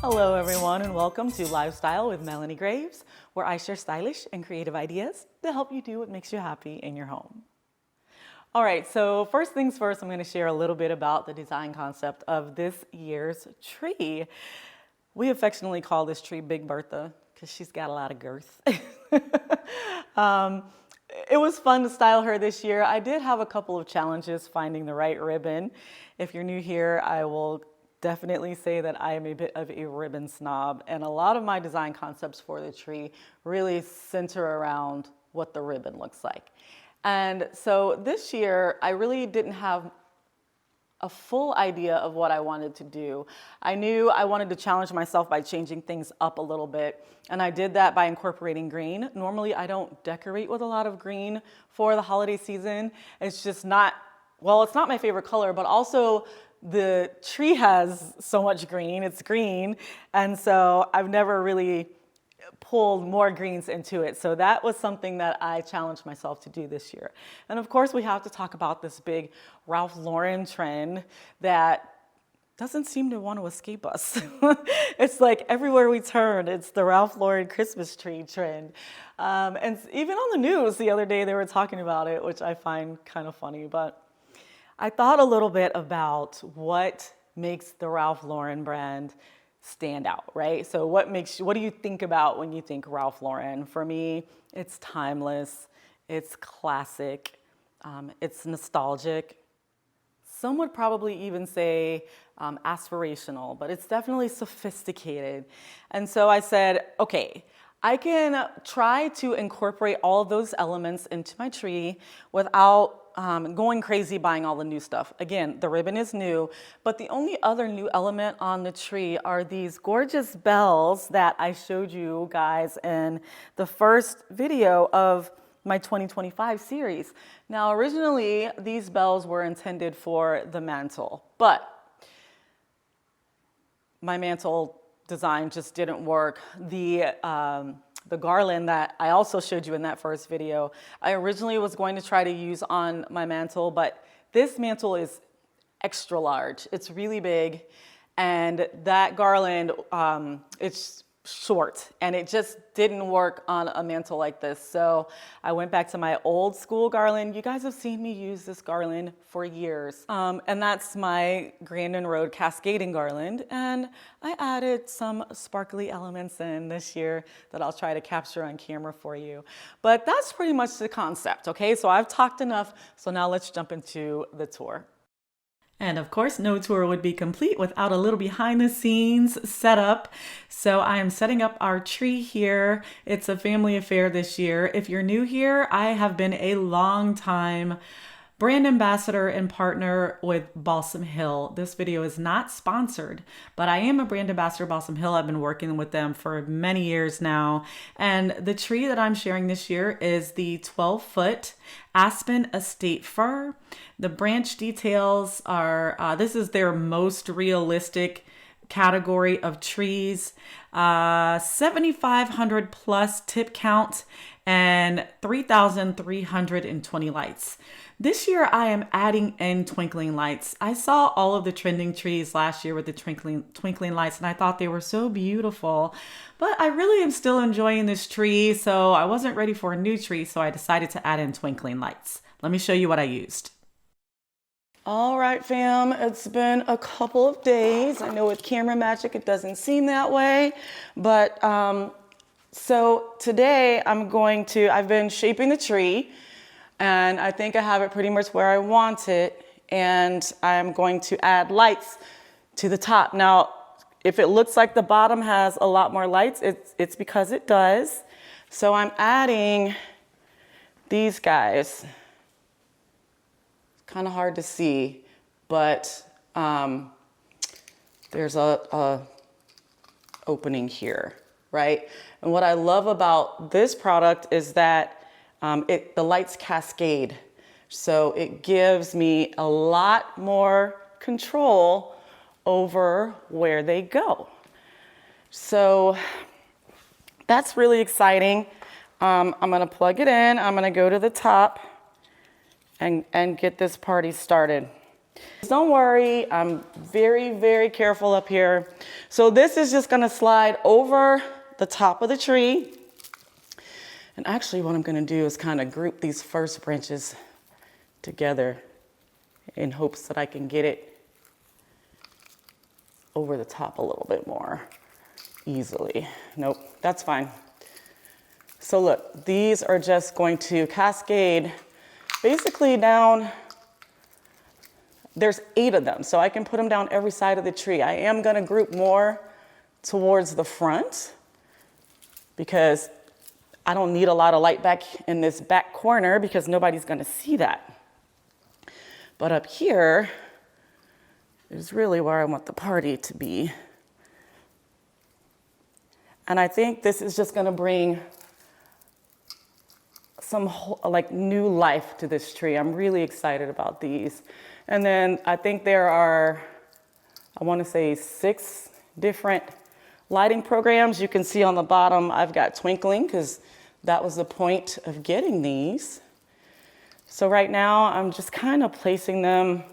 Hello everyone and welcome to Lifestyle with Melonie Graves, where I share stylish and creative ideas to help you do what makes you happy in your home. All right, so first things first, I'm going to share a little bit about the design concept of this year's tree. We affectionately call this tree Big Bertha because she's got a lot of girth. It was fun to style her this year. I did have a couple of challenges finding the right ribbon. If you're new here, I will definitely say that I am a bit of a ribbon snob, and a lot of my design concepts for the tree really center around what the ribbon looks like. And so this year, I really didn't have a full idea of what I wanted to do. I knew I wanted to challenge myself by changing things up a little bit, and I did that by incorporating green. Normally, I don't decorate with a lot of green for the holiday season. It's just not, well, it's not my favorite color, but also the tree has so much green, it's green, and so I've never really pulled more greens into it. So that was something that I challenged myself to do this year. And of course, we have to talk about this big Ralph Lauren trend that doesn't seem to want to escape us. It's like everywhere we turn, it's the Ralph Lauren Christmas tree trend. And even on the news the other day, they were talking about it, which I find kind of funny. But I thought a little bit about what makes the Ralph Lauren brand stand out, right? So what do you think about when you think Ralph Lauren? For me, it's timeless, it's classic, it's nostalgic. Some would probably even say aspirational, but it's definitely sophisticated. And so I said, okay, I can try to incorporate all of those elements into my tree without going crazy buying all the new stuff. Again, the ribbon is new, but the only other new element on the tree are these gorgeous bells that I showed you guys in the first video of my 2025 series. Now, originally, these bells were intended for the mantle, but my mantle design just didn't work. The garland that I also showed you in that first video, I originally was going to try to use on my mantle, but this mantle is extra large. It's really big, and that garland, it's short, and it just didn't work on a mantle like this. So I went back to my old school garland. You guys have seen me use this garland for years. And that's my Grandin Road cascading garland. And I added some sparkly elements in this year that I'll try to capture on camera for you. But that's pretty much the concept, okay? So I've talked enough, so now let's jump into the tour. And of course, no tour would be complete without a little behind the scenes setup. So I am setting up our tree here. It's a family affair this year. If you're new here, I have been a long time brand ambassador and partner with Balsam Hill. This video is not sponsored, but I am a brand ambassador of Balsam Hill. I've been working with them for many years now. And the tree that I'm sharing this year is the 12-foot Aspen estate fir. The branch details are, this is their most realistic category of trees, 7,500 plus tip count and 3,320 lights. This year I am adding in twinkling lights. I saw all of the trending trees last year with the twinkling lights, and I thought they were so beautiful, but I really am still enjoying this tree, so I wasn't ready for a new tree, so I decided to add in twinkling lights. Let me show you what I used. All right, fam, it's been a couple of days. I know with camera magic, it doesn't seem that way, but so today I've been shaping the tree, and I think I have it pretty much where I want it, and I'm going to add lights to the top. Now, if it looks like the bottom has a lot more lights, it's because it does. So I'm adding these guys. Kind of hard to see, but there's a opening here, right? And what I love about this product is that the lights cascade. So it gives me a lot more control over where they go. So that's really exciting. I'm gonna plug it in. I'm gonna go to the top and get this party started. Don't worry, I'm very, very careful up here. So this is just gonna slide over the top of the tree. And actually what I'm gonna do is kind of group these first branches together in hopes that I can get it over the top a little bit more easily. Nope, that's fine. So look, these are just going to cascade basically down. There's 8 of them, so I can put them down every side of the tree. I am gonna group more towards the front because I don't need a lot of light back in this back corner because nobody's gonna see that. But up here is really where I want the party to be. And I think this is just gonna bring some like new life to this tree. I'm really excited about these. And then I think there are, I wanna say 6 different lighting programs. You can see on the bottom, I've got twinkling because that was the point of getting these. So right now I'm just kind of placing them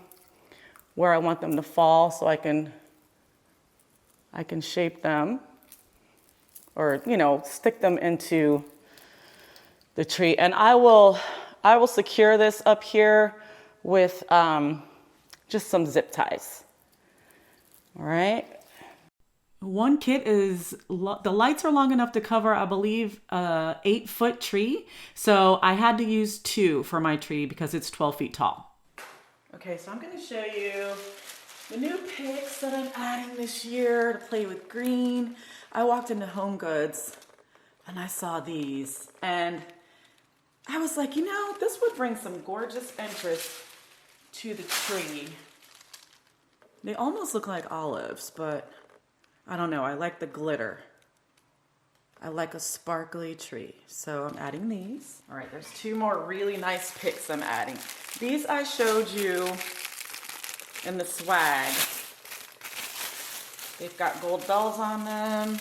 where I want them to fall so I can shape them or, you know, stick them into the tree. And I will secure this up here with just some zip ties. All right. One kit is, the lights are long enough to cover, I believe, a 8-foot tree. So I had to use 2 for my tree because it's 12 feet tall. Okay, so I'm gonna show you the new picks that I'm adding this year to play with green. I walked into Home Goods and I saw these and I was like, you know, this would bring some gorgeous interest to the tree. They almost look like olives, but I don't know, I like the glitter. I like a sparkly tree, so I'm adding these. All right, there's 2 more really nice picks I'm adding. These I showed you in the swag. They've got gold bells on them.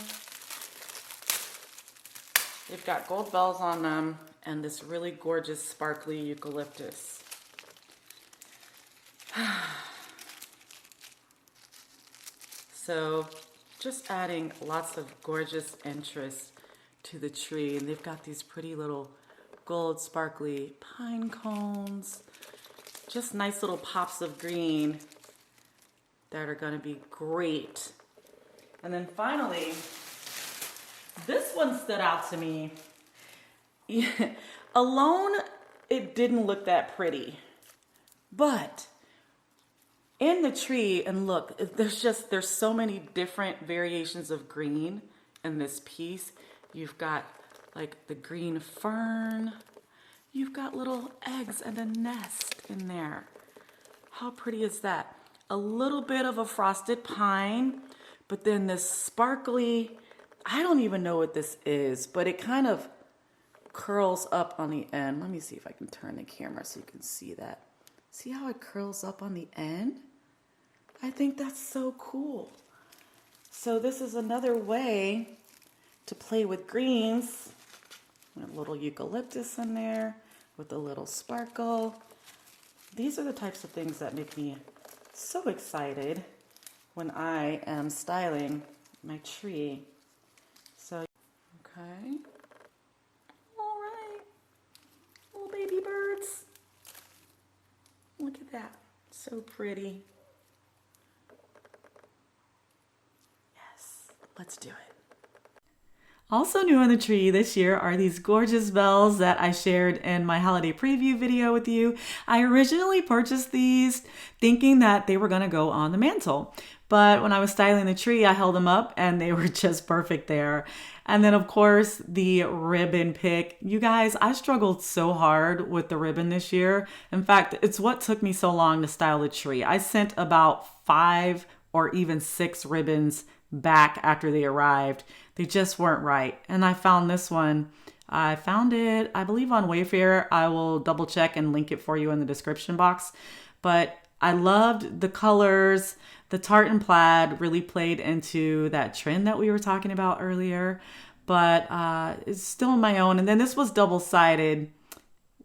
They've got gold bells on them and this really gorgeous sparkly eucalyptus. So just adding lots of gorgeous interest to the tree. And they've got these pretty little gold sparkly pine cones. Just nice little pops of green that are gonna be great. And then finally, this one stood out to me. Alone, it didn't look that pretty. But in the tree, and look, there's so many different variations of green in this piece. You've got like the green fern. You've got little eggs and a nest in there. How pretty is that? A little bit of a frosted pine, but then this sparkly, I don't even know what this is, but it kind of curls up on the end. Let me see if I can turn the camera so you can see that. See how it curls up on the end? I think that's so cool. So this is another way to play with greens. A little eucalyptus in there with a little sparkle. These are the types of things that make me so excited when I am styling my tree. So, okay. All right. Little baby birds. Look at that. So pretty. Yes, let's do it. Also new on the tree this year are these gorgeous bells that I shared in my holiday preview video with you. I originally purchased these thinking that they were gonna go on the mantle. But when I was styling the tree, I held them up and they were just perfect there. And then of course, the ribbon pick. You guys, I struggled so hard with the ribbon this year. In fact, it's what took me so long to style the tree. I sent about 5 or even 6 ribbons back after they arrived. They just weren't right. And I found this one. I found it, I believe, on Wayfair. I will double check and link it for you in the description box. But I loved the colors. The tartan plaid really played into that trend that we were talking about earlier. But it's still my own. And then this was double-sided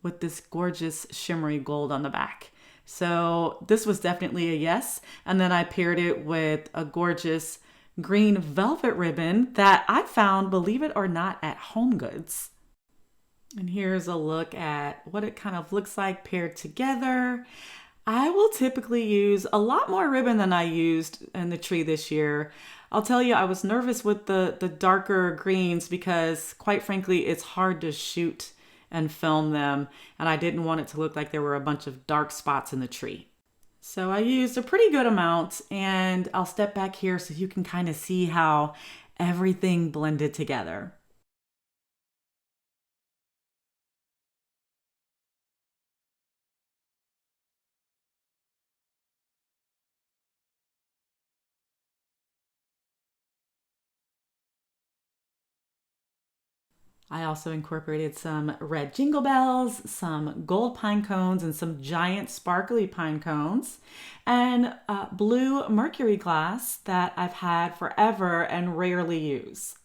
with this gorgeous shimmery gold on the back. So this was definitely a yes. And then I paired it with a gorgeous green velvet ribbon that I found, believe it or not, at HomeGoods. And here's a look at what it kind of looks like paired together. I will typically use a lot more ribbon than I used in the tree this year. I'll tell you, I was nervous with the darker greens because, quite frankly, it's hard to shoot and film them, and I didn't want it to look like there were a bunch of dark spots in the tree. So I used a pretty good amount, and I'll step back here so you can kind of see how everything blended together. I also incorporated some red jingle bells, some gold pine cones, and some giant sparkly pine cones, and blue mercury glass that I've had forever and rarely use.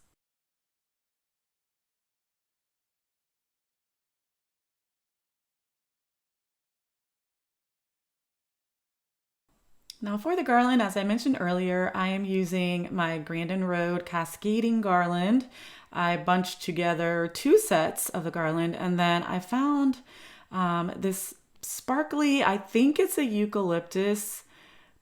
Now for the garland, as I mentioned earlier, I am using my Grandin Road cascading garland. I bunched together 2 sets of the garland, and then I found this sparkly, I think it's a eucalyptus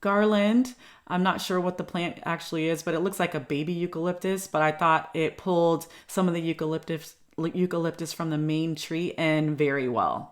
garland. I'm not sure what the plant actually is, but it looks like a baby eucalyptus, but I thought it pulled some of the eucalyptus from the main tree in very well.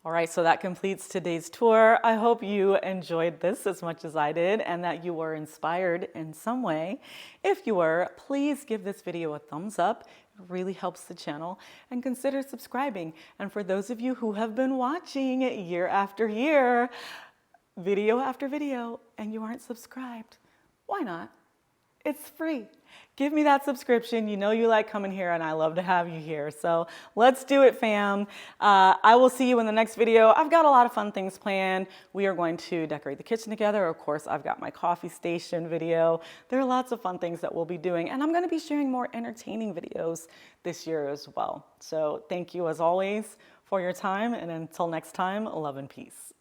All right, so that completes today's tour. I hope you enjoyed this as much as I did and that you were inspired in some way. If you were, please give this video a thumbs up. It really helps the channel, and consider subscribing. And for those of you who have been watching year after year, video after video, and you aren't subscribed, why not? It's free. Give me that subscription. You know you like coming here and I love to have you here. So let's do it, fam. I will see you in the next video. I've got a lot of fun things planned. We are going to decorate the kitchen together. Of course, I've got my coffee station video. There are lots of fun things that we'll be doing, and I'm going to be sharing more entertaining videos this year as well. So thank you as always for your time, and until next time, love and peace.